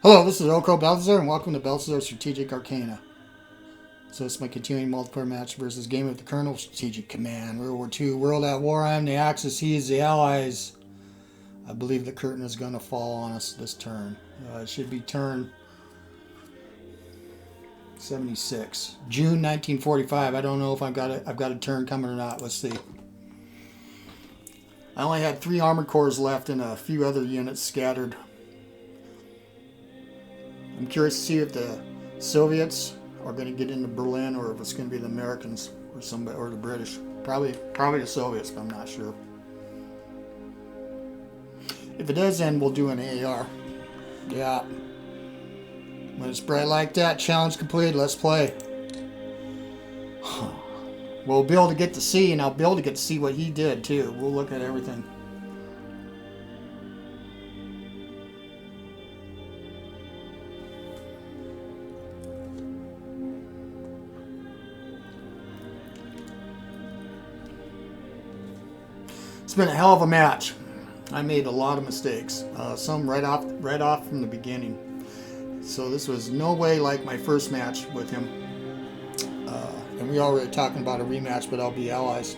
Hello, this is OldCrowBalthazor, and welcome to Balthazar Strategic Arcana. So it's my continuing multiplayer match versus GamingWithTheColonel Strategic Command. World War II, world at war, I am the Axis, he is the Allies. I believe the curtain is going to fall on us this turn. It should be turn 76. June 1945. I don't know if I've got a turn coming or not. Let's see. I only had 3 armored corps left and a few other units scattered. I'm curious to see if the Soviets are going to get into Berlin or if it's going to be the Americans or somebody or the British. Probably the Soviets, but I'm not sure. If it does end, we'll do an AAR. Yeah. When it's bright like that, challenge complete. Let's play. We'll be able to get to see, and I'll be able to get to see what he did too. We'll look at everything. It's been a hell of a match. I made a lot of mistakes, some right off from the beginning. So this was no way like my first match with him. And we already talking about a rematch, but I'll be allies.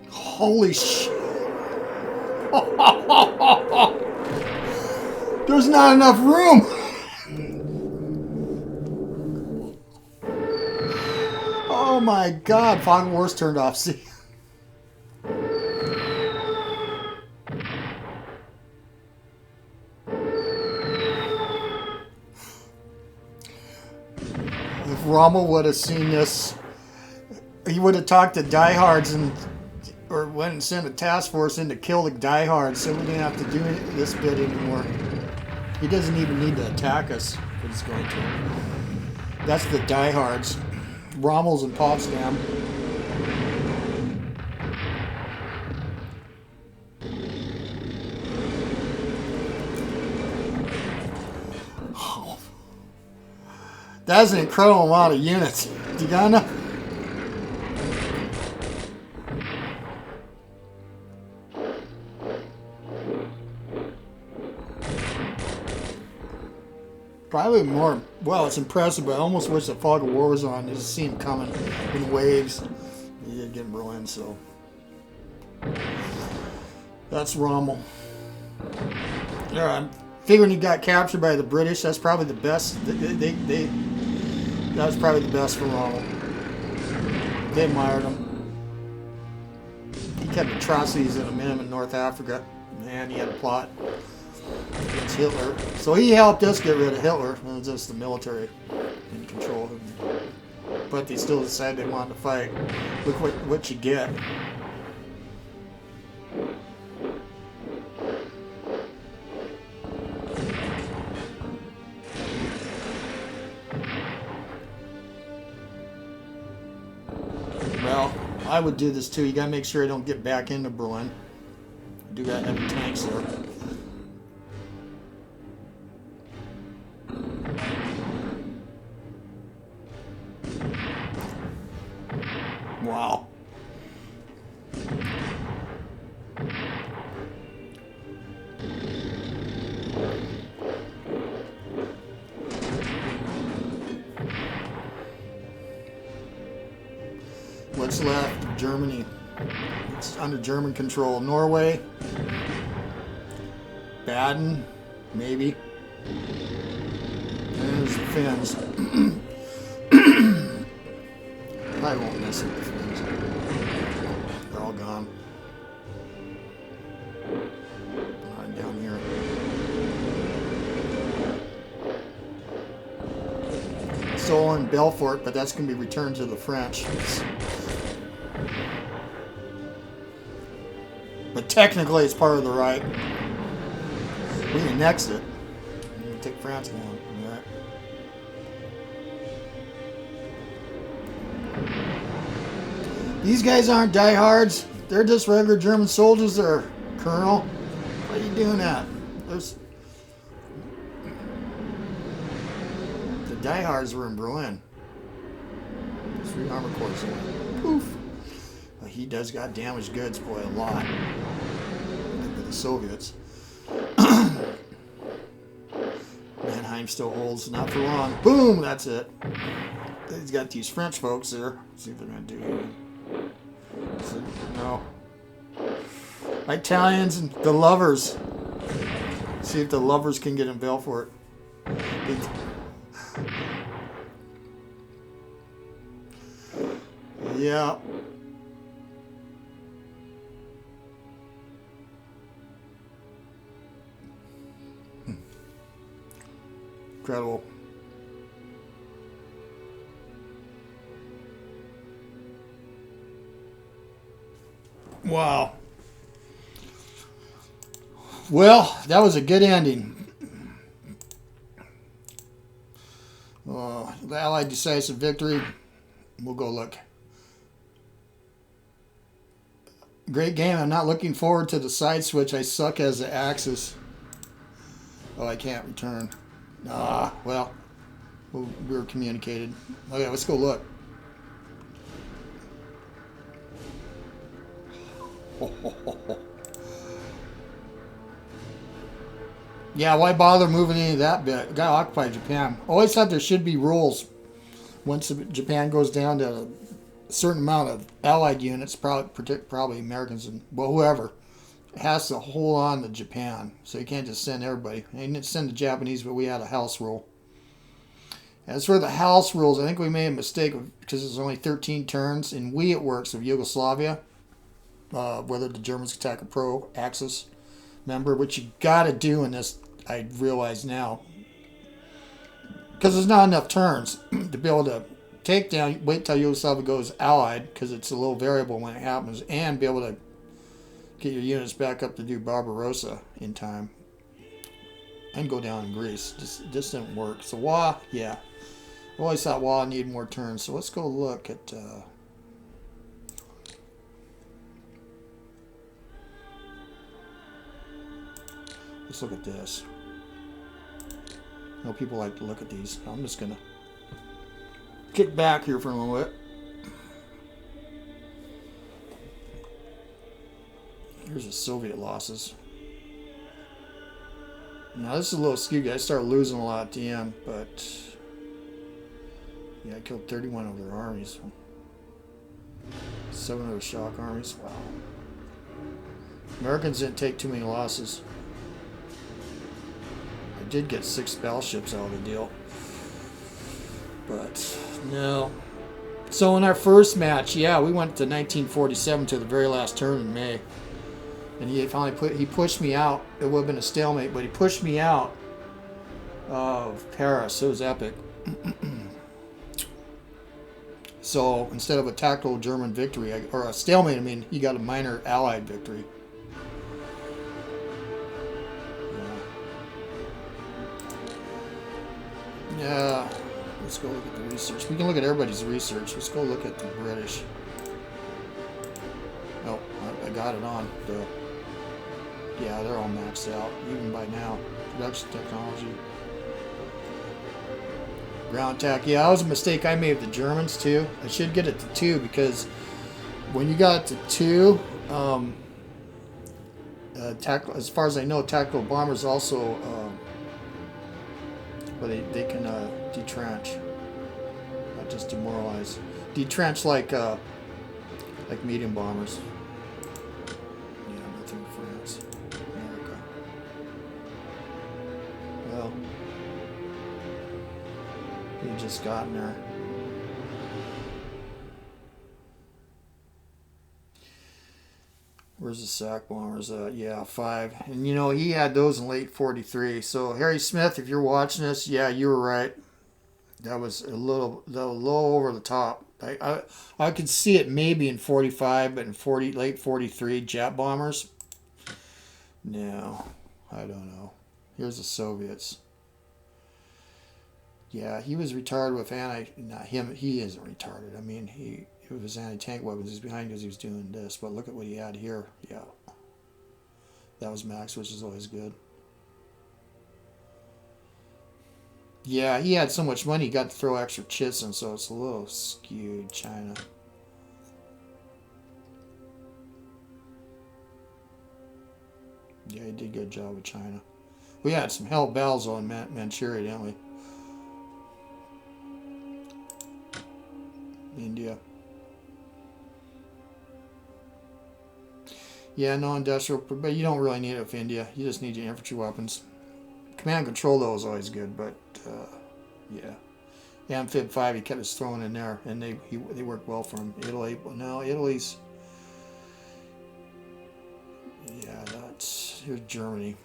Holy shit. There's not enough room. Oh my god, Fog of War's turned off. See? If Rommel would have seen this, he would have talked to diehards or went and sent a task force in to kill the diehards, so we didn't have to do this bit anymore. He doesn't even need to attack us, but he's going to. That's the diehards. Rommel's and Potsdam. Oh. That's an incredible amount of units. You got enough? Probably more. Well, it's impressive, but I almost wish the Fog of War was on. You just see him coming in waves. He did get Berlin, so that's Rommel. Yeah, I'm figuring he got captured by the British. That's probably the best. That was probably the best for Rommel. They admired him. He kept atrocities in him in North Africa, and he had a plot against Hitler. So he helped us get rid of Hitler. It was just the military in control of him. But they still decided they wanted to fight. Look what you get. Well, I would do this too. You gotta make sure I don't get back into Berlin. I do got heavy tanks there. Wow. What's left of Germany? It's under German control. Norway. Baden, maybe. And there's the Finns. I won't miss it. They're all gone. Right down here. Stolen Belfort, but that's going to be returned to the French. But technically, it's part of the Reich. We annexed it. We can take France down. Right. These guys aren't diehards. They're just regular German soldiers there, Colonel. Why are you doing that? diehards were in Berlin. 3 armor cores away. Poof. But he does got damaged goods, boy, a lot. With the Soviets. Mannheim still holds, not for long. Boom, that's it. He's got these French folks there. Let's see if they're going to do anything. So, no. Italians and the lovers. See if the lovers can get in Belfort. Yeah. Incredible. Wow. Well, that was a good ending. The Allied decisive victory. We'll go look. Great game. I'm not looking forward to the side switch. I suck as the Axis. Oh, I can't return. Well, we were communicated. Okay, let's go look. Yeah, why bother moving any of that bit? Gotta occupy Japan. Always thought there should be rules. Once Japan goes down to a certain amount of Allied units, probably Americans and, well, whoever, has to hold on to Japan. So you can't just send everybody. You didn't send the Japanese, but we had a house rule. As for the house rules, I think we made a mistake because there's only 13 turns. In it works of Yugoslavia, whether the Germans attack a pro-Axis member, which you got to do in this, I realize now. Because there's not enough turns to be able to take down, wait till Yugoslavia goes Allied, because it's a little variable when it happens, and be able to get your units back up to do Barbarossa in time. And go down in Greece. This didn't work. So WA, yeah. I always thought WA needed more turns. So let's go look at... let's look at this. I know people like to look at these. I'm just going to kick back here for a little bit. Here's the Soviet losses. Now this is a little skewed. I started losing a lot at the end, but yeah, I killed 31 of their armies. 7 of their shock armies. Wow. Americans didn't take too many losses. I did get 6 battleships out of the deal, but no. So in our first match, yeah, we went to 1947 to the very last turn in May. And he finally pushed me out. It would have been a stalemate, but he pushed me out of Paris. It was epic. So instead of a tactical German victory, or a stalemate, I mean, he got a minor Allied victory. Yeah. Let's go look at the research. We can look at everybody's research. Let's go look at the British. Oh, I got it on. Yeah, they're all maxed out, even by now. Production technology. Ground attack. Yeah, that was a mistake I made with the Germans, too. I should get it to 2, because when you got it to 2, as far as I know, tactical bombers also, but they can detrench, not just demoralize. Detrench like medium bombers. Just gotten there. Where's the sack bombers? Yeah, 5. And you know, he had those in late 43. So Harry Smith, if you're watching this, yeah, you were right. That was a little over the top. I could see it maybe in 45, but in late 43, jet bombers. No, I don't know. Here's the Soviets. Yeah, he was retarded with he isn't retarded. I mean, it was anti-tank weapons. He's behind because he was doing this. But look at what he had here. Yeah. That was max, which is always good. Yeah, he had so much money he got to throw extra chits in, so it's a little skewed, China. Yeah, he did a good job with China. We had some hell battles on Manchuria, didn't we? India. Yeah, no industrial, but you don't really need it with India. You just need your infantry weapons. Command and control though is always good, but yeah. Amphib 5, he kept us throwing in there, and they worked well for him. Italy, well, no, Italy's. Yeah, here's Germany.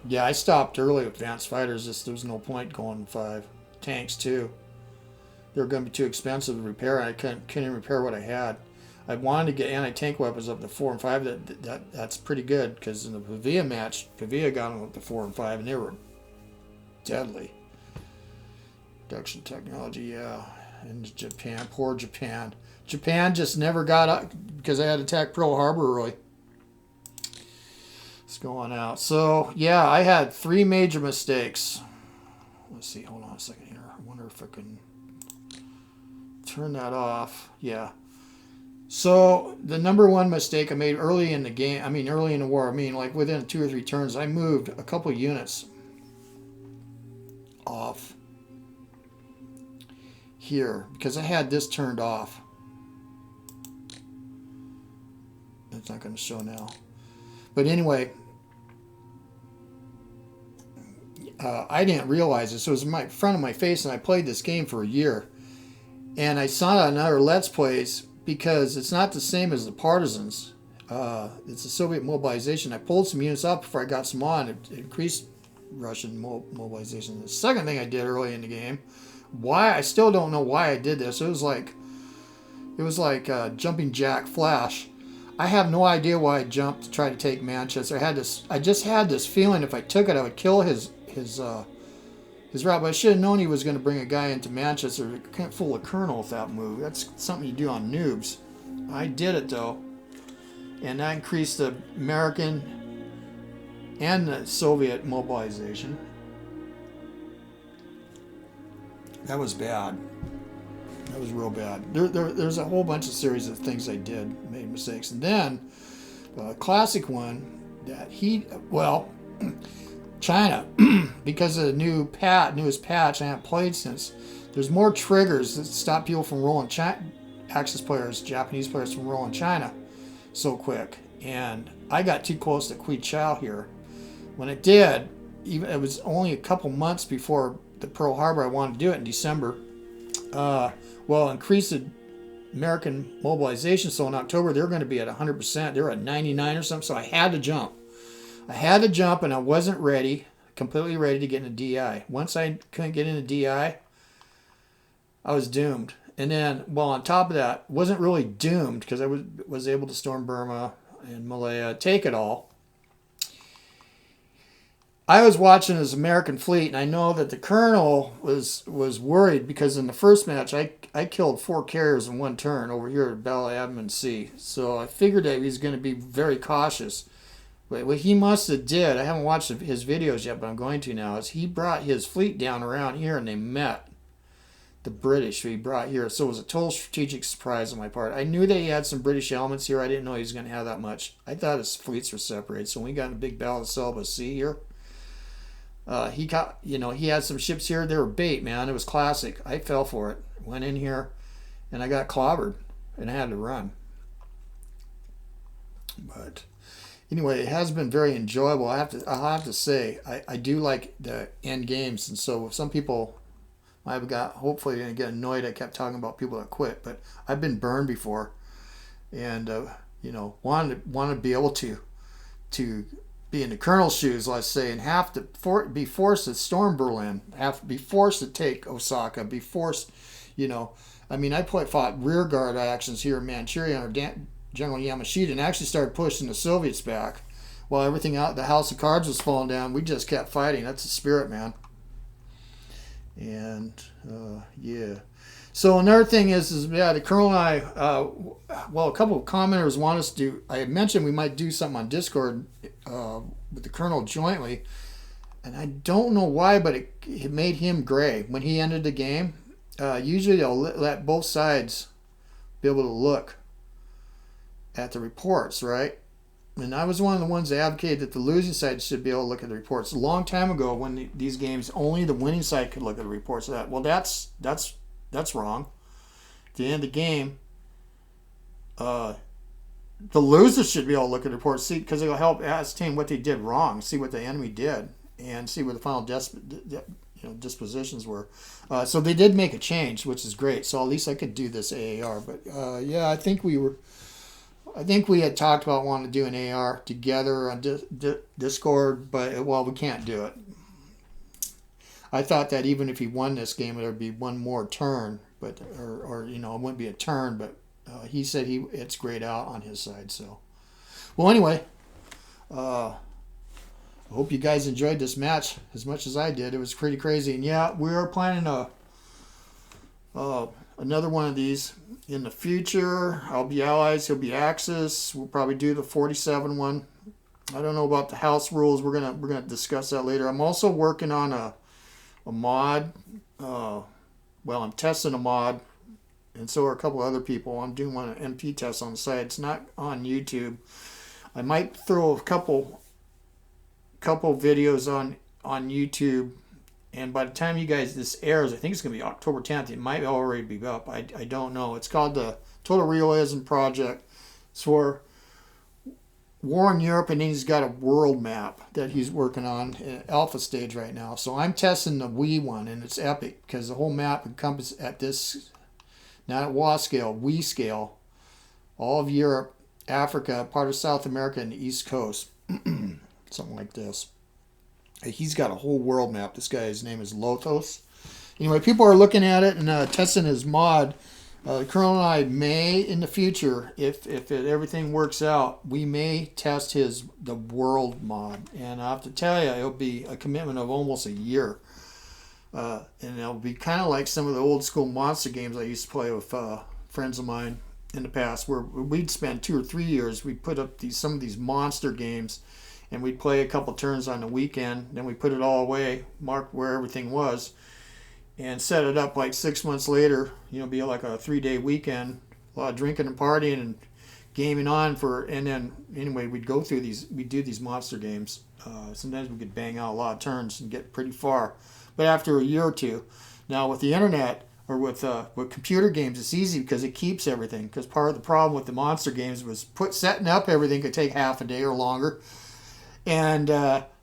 Yeah, I stopped early with advanced fighters. There was no point going 5. Tanks too. They were going to be too expensive to repair. I couldn't even repair what I had. I wanted to get anti-tank weapons up to 4 and 5. That's pretty good, because in the Pavia match, Pavia got them up to 4 and 5, and they were deadly. Production technology, yeah. And Japan, poor Japan. Japan just never got up because I had attacked Pearl Harbor early. It's going out. So, yeah, I had 3 major mistakes. Let's see, hold on a second here. I wonder if I can turn that off. Yeah. So, the number 1 mistake I made early in the game, early in the war, like within 2 or 3 turns, I moved a couple units off here because I had this turned off. It's not going to show now. But anyway, I didn't realize this. It was in front of my face, and I played this game for a year. And I saw another Let's Plays because it's not the same as the Partisans. It's a Soviet mobilization. I pulled some units up before I got some on. It increased Russian mobilization. The second thing I did early in the game, I still don't know why I did this. It was like jumping jack flash. I have no idea why I jumped to try to take Manchester. I just had this feeling if I took it, I would kill his route. But I should have known he was going to bring a guy into Manchester to fool a colonel with that move. That's something you do on noobs. I did it though, and that increased the American and the Soviet mobilization. That was bad. That was real bad. There's a whole bunch of series of things I did, made mistakes. And then, a classic one that China, because of the newest patch I haven't played since, there's more triggers that stop people from rolling Japanese players from rolling China so quick. And I got too close to Kui Chao here. When it did, it was only a couple months before the Pearl Harbor. I wanted to do it in December. Increased the American mobilization, so in October they're going to be at 100%. They're at 99 or something, so I had to jump. And I wasn't completely ready to get into DI. Once I couldn't get into DI, I was doomed. And then, on top of that, wasn't really doomed because I was able to storm Burma and Malaya, take it all. I was watching his American fleet, and I know that the colonel was worried because in the first match, I killed 4 carriers in 1 turn over here at Battle of Admin Sea. So I figured that he was going to be very cautious. But what he must have did, I haven't watched his videos yet, but I'm going to now, is he brought his fleet down around here, and they met the British who he brought here. So it was a total strategic surprise on my part. I knew that he had some British elements here. I didn't know he was going to have that much. I thought his fleets were separated. So when we got in a big battle of Selva Sea here, he had some ships here. They were bait, man. It was classic. I fell for it. Went in here, and I got clobbered, and I had to run. But anyway, it has been very enjoyable. I'll have to say, I do like the end games, and so some people hopefully going to get annoyed. I kept talking about people that quit, but I've been burned before, and wanted to be able to be in the colonel's shoes, let's say, and have to be forced to storm Berlin, have to be forced to take Osaka, be forced, I fought rear guard actions here in Manchuria under General Yamashita and actually started pushing the Soviets back while everything out, the house of cards was falling down. We just kept fighting. That's the spirit, man. And, yeah. So another thing is the colonel and I, a couple of commenters want us to do, I mentioned we might do something on Discord with the colonel jointly. and I don't know why, but it made him gray when he ended the game. Usually they'll let both sides be able to look at the reports, right? And I was one of the ones that advocated that the losing side should be able to look at the reports a long time ago, when these games only the winning side could look at the reports. Well, that's wrong. At the end of the game, the losers should be able to look at the reports, see, because it'll help ascertain what they did wrong, see what the enemy did, and see what the final dispositions were. So they did make a change, which is great. So at least I could do this AAR. But yeah, I think we had talked about wanting to do an AR together on Discord, but we can't do it. I thought that even if he won this game, there'd be one more turn, but or it wouldn't be a turn. But he said it's grayed out on his side. So, well, anyway, I hope you guys enjoyed this match as much as I did. It was pretty crazy, and yeah, we are planning another one of these in the future. I'll be Allies, he'll be Axis. We'll probably do the 47 one. I don't know about the house rules. We're gonna discuss that later. I'm also working on a mod. I'm testing a mod, and so are a couple other people. I'm doing one MP test on the site. It's not on YouTube. I might throw a couple videos on YouTube. And by the time this airs, I think it's going to be October 10th. It might already be up. I don't know. It's called the Total Realism Project. It's for war in Europe, and he's got a world map that he's working on in alpha stage right now. So I'm testing the Wii one, and it's epic because the whole map encompasses at this, not at WA scale, Wii scale, all of Europe, Africa, part of South America, and the East Coast. Something like this. He's got a whole world map. This guy, his name is Lothos. Anyway, people are looking at it and testing his mod. The Colonel and I may, in the future, if everything works out, we may test the world mod. And I have to tell you, it'll be a commitment of almost a year. And it'll be kind of like some of the old school monster games I used to play with friends of mine in the past, where we'd spend 2 or 3 years. We'd put up some of these monster games, and we'd play a couple turns on the weekend. Then we put it all away, mark where everything was, and set it up like 6 months later. Be like a 3-day weekend, a lot of drinking and partying and gaming on and then anyway, we'd do these monster games. Sometimes we could bang out a lot of turns and get pretty far. But after a year or two, now with the internet or with computer games, it's easy because it keeps everything. Because part of the problem with the monster games was setting up everything could take half a day or longer. And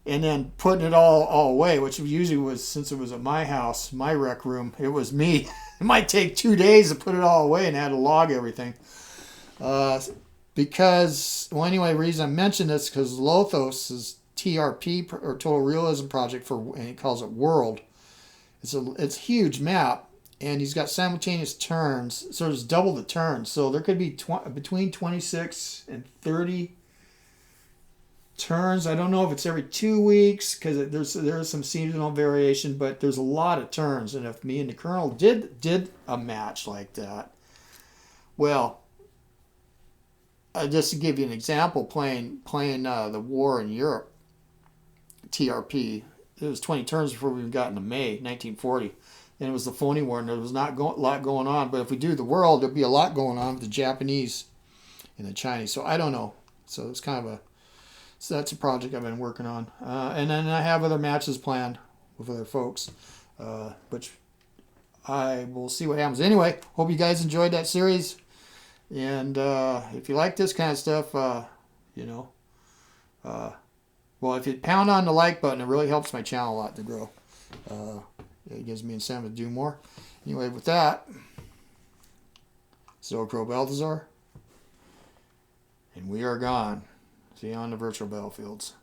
then putting it all away, which usually was, since it was at my house, my rec room, it was me. It might take 2 days to put it all away, and I had to log everything. Anyway, the reason I mentioned this because Lothos' TRP, or Total Realism Project, and he calls it World. It's a huge map, and he's got simultaneous turns, so it's double the turns. So there could be between 26 and 30 turns. I don't know if it's every 2 weeks because there is some seasonal variation, but there's a lot of turns. And if me and the Colonel did a match like that, well, just to give you an example, playing the war in Europe, TRP, it was 20 turns before we even got into May 1940, and it was the phony war, and there was not a lot going on. But if we do the world, there'll be a lot going on with the Japanese and the Chinese. So I don't know. So it's kind of So that's a project I've been working on. And then I have other matches planned with other folks, which I will see what happens. Anyway, hope you guys enjoyed that series. And if you like this kind of stuff, well, if you pound on the like button, it really helps my channel a lot to grow. It gives me incentive to do more. Anyway, with that, it's OldCrowBalthazor, and we are gone. See you on the virtual battlefields.